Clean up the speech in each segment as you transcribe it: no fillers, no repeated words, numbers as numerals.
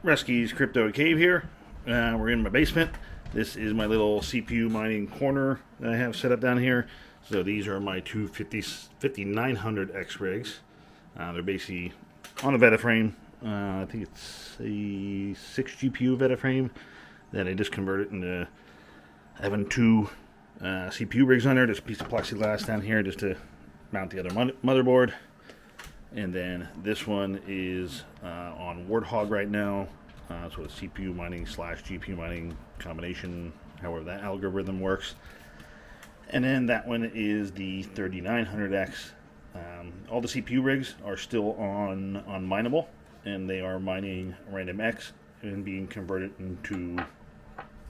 Resky's Crypto Cave here. We're in my basement. This is my little CPU mining corner that I have set up down here. So these are my two 5900X rigs. They're basically on a Veta frame. I think it's a 6 GPU Veta frame that I just converted into having two CPU rigs on there. There's a piece of plexiglass down here just to mount the other motherboard. And then this one is on Warthog right now. So it's CPU mining slash GPU mining combination, however that algorithm works. And then that one is the 3900X. All the CPU rigs are still on mineable, and they are mining RandomX and being converted into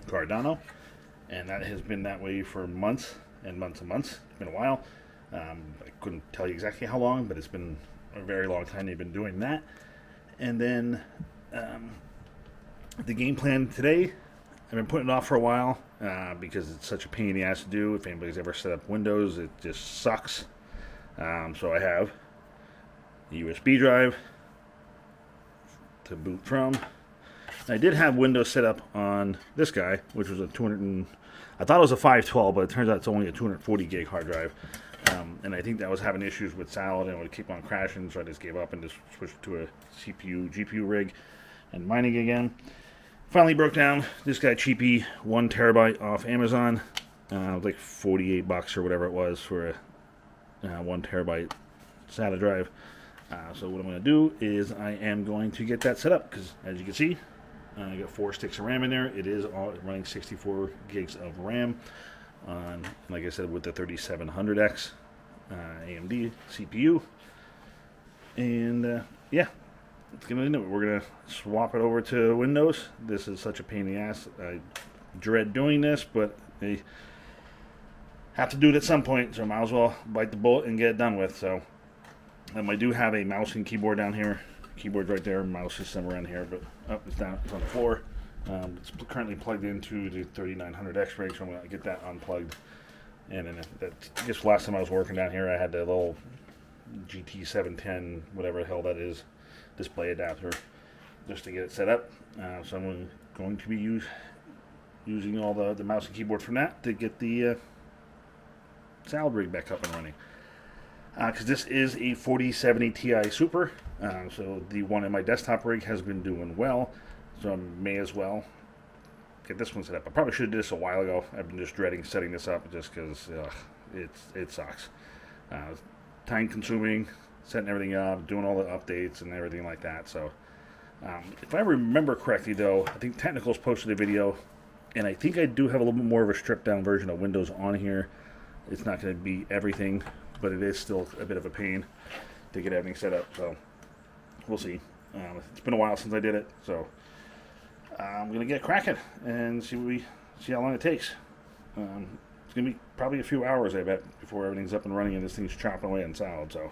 Cardano. And that has been that way for months and months and months. It's been a while. I couldn't tell you exactly how long, but it's been a very long time they've been doing that. And then the game plan today, I've been putting it off for a while because it's such a pain in the ass to do. If anybody's ever set up Windows, it just sucks. So I have a USB drive to boot from. I did have Windows set up on this guy, which was a I thought it was a 512, but it turns out it's only a 240 gig hard drive. And I think that was having issues with Salad and it would keep on crashing, so I just gave up and just switched to a CPU, GPU rig and mining again. Finally broke down this guy cheapy, 1 terabyte off Amazon. Like $48 or whatever it was for a 1 terabyte SATA drive. So what I'm going to do is I am going to get that set up because, as you can see, I got 4 sticks of RAM in there. It is all running 64 gigs of RAM on, like I said, with the 3700X AMD CPU. And yeah, it's going to do it. We're going to swap it over to Windows. This is such a pain in the ass. I dread doing this, but I have to do it at some point, so I might as well bite the bullet and get it done with. So I do have a mouse and keyboard down here. Keyboard right there, mouse system around here, but it's down. It's on the floor. It's currently plugged into the 3900X rig, so I'm going to get that unplugged. And then just last time I was working down here, I had the little GT710, whatever the hell that is, display adapter, just to get it set up. So I'm going to be using all the mouse and keyboard from that to get the Salad rig back up and running. Because this is a 4070 Ti Super, so the one in my desktop rig has been doing well, so I may as well get this one set up. I probably should have did this a while ago. I've been just dreading setting this up just because it sucks. Time consuming, setting everything up, doing all the updates and everything like that. So if I remember correctly though, I think Technicals posted a video, and I think I do have a little bit more of a stripped down version of Windows on here. It's not going to be everything, but it is still a bit of a pain to get everything set up. So we'll see. It's been a while since I did it, so I'm going to get cracking and see how long it takes. It's going to be probably a few hours, I bet, before everything's up and running and this thing's chopping away on Salad. So,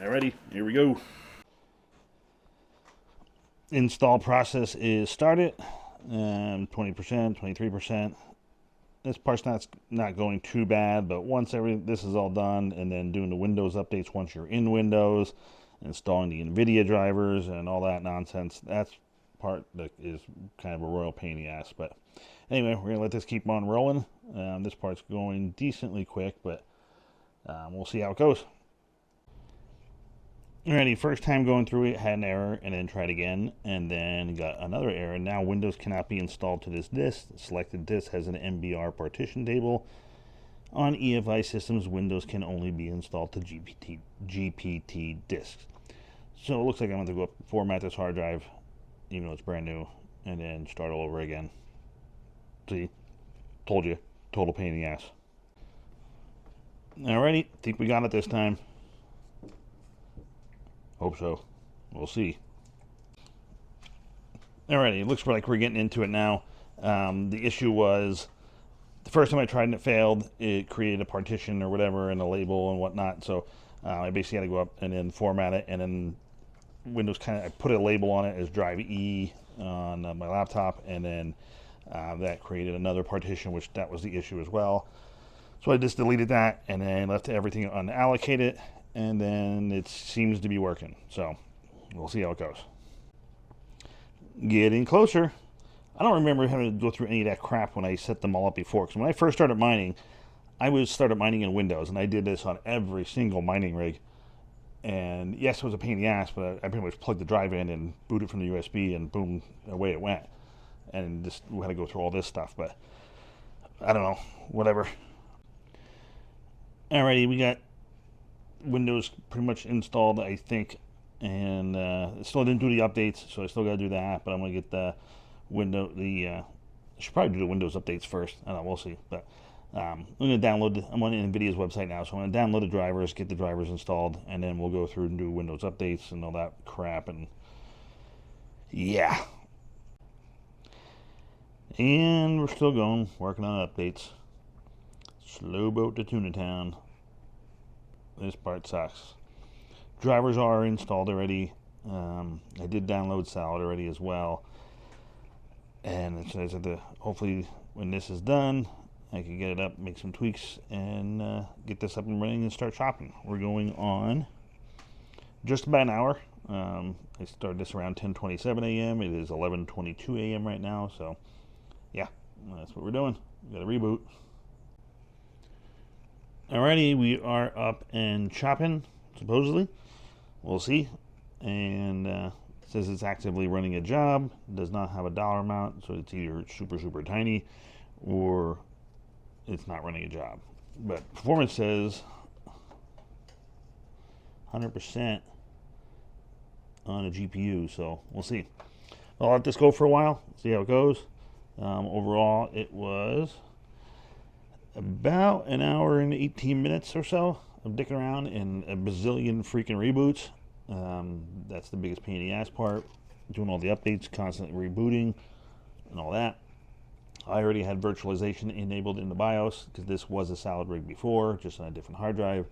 alrighty, here we go. Install process is started. 20%, 23%. This part's not going too bad, but once this is all done, and then doing the Windows updates once you're in Windows, installing the NVIDIA drivers and all that nonsense, that's part that is kind of a royal pain in the ass. But anyway, we're going to let this keep on rolling. This part's going decently quick, but we'll see how it goes. Alrighty, first time going through it, had an error, and then tried again, and then got another error. Now Windows cannot be installed to this disk. The selected disk has an MBR partition table. On EFI systems, Windows can only be installed to GPT disks. So it looks like I'm going to go up, format this hard drive, even though it's brand new, and then start all over again. See, told you, total pain in the ass. Alrighty, think we got it this time. Hope so. We'll see. Alrighty, it looks like we're getting into it now. The issue was, the first time I tried and it failed, it created a partition or whatever and a label and whatnot. So I basically had to go up and then format it, and then Windows I put a label on it as drive E on my laptop, and then that created another partition, which that was the issue as well. So I just deleted that and then left everything unallocated, and then it seems to be working. So we'll see how it goes. Getting closer. I don't remember having to go through any of that crap when I set them all up before. Because when I first started mining, started mining in Windows, and I did this on every single mining rig. And yes, it was a pain in the ass, but I pretty much plugged the drive in and booted from the USB, and boom, away it went. And just we had to go through all this stuff, but I don't know, whatever. Alrighty, we got Windows pretty much installed, I think, and still didn't do the updates, so I still got to do that. But I'm gonna get the I should probably do the Windows updates first. I don't know, we'll see. But I'm gonna download. I'm on NVIDIA's website now, so I'm gonna download the drivers, get the drivers installed, and then we'll go through and do Windows updates and all that crap. And yeah. And we're still going, working on updates. Slow boat to Tuna Town. This part sucks. Drivers are installed already. I did download Salad already as well. And it says that hopefully when this is done, I can get it up, make some tweaks, and get this up and running and start shopping. We're going on just about an hour. I started this around 10:27 a.m. It is 11:22 a.m. right now, so yeah, that's what we're doing. We got to reboot. Alrighty, we are up and chopping, supposedly. We'll see. And it says it's actively running a job. Does not have a dollar amount, so it's either super, super tiny or it's not running a job. But performance says 100% on a GPU, so we'll see. I'll let this go for a while, see how it goes. Overall, it was about an hour and 18 minutes or so of dicking around in a bazillion freaking reboots. That's the biggest pain in the ass part. Doing all the updates, constantly rebooting, and all that. I already had virtualization enabled in the BIOS because this was a Salad rig before, just on a different hard drive.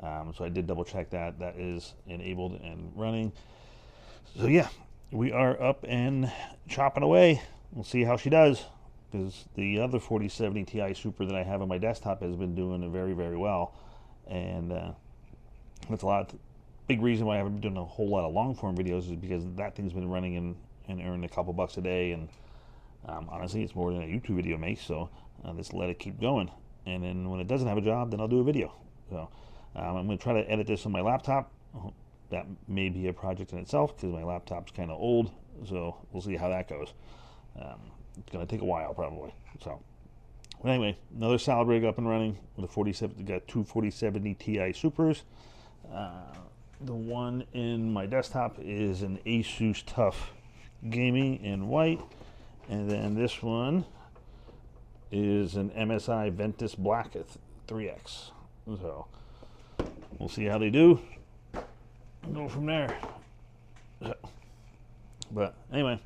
So I did double check that. That is enabled and running. So yeah, we are up and chopping away. We'll see how she does, because the other 4070 Ti Super that I have on my desktop has been doing very, very well. And that's big reason why I haven't been doing a whole lot of long form videos is because that thing's been running and earning a couple bucks a day. And honestly, it's more than a YouTube video makes, so just let it keep going. And then when it doesn't have a job, then I'll do a video. So I'm going to try to edit this on my laptop. That may be a project in itself because my laptop's kind of old, so we'll see how that goes. It's going to take a while probably. So, but anyway, another Salad rig up and running with a 47. Got two 4070 Ti Supers. The one in my desktop is an Asus Tough Gaming in white, and then this one is an MSI Ventus Black 3X. So we'll see how they do. Go from there. So, but anyway,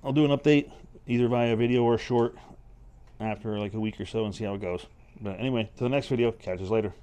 I'll do an update either via video or short after like a week or so and see how it goes. But anyway, to the next video. Catch us later.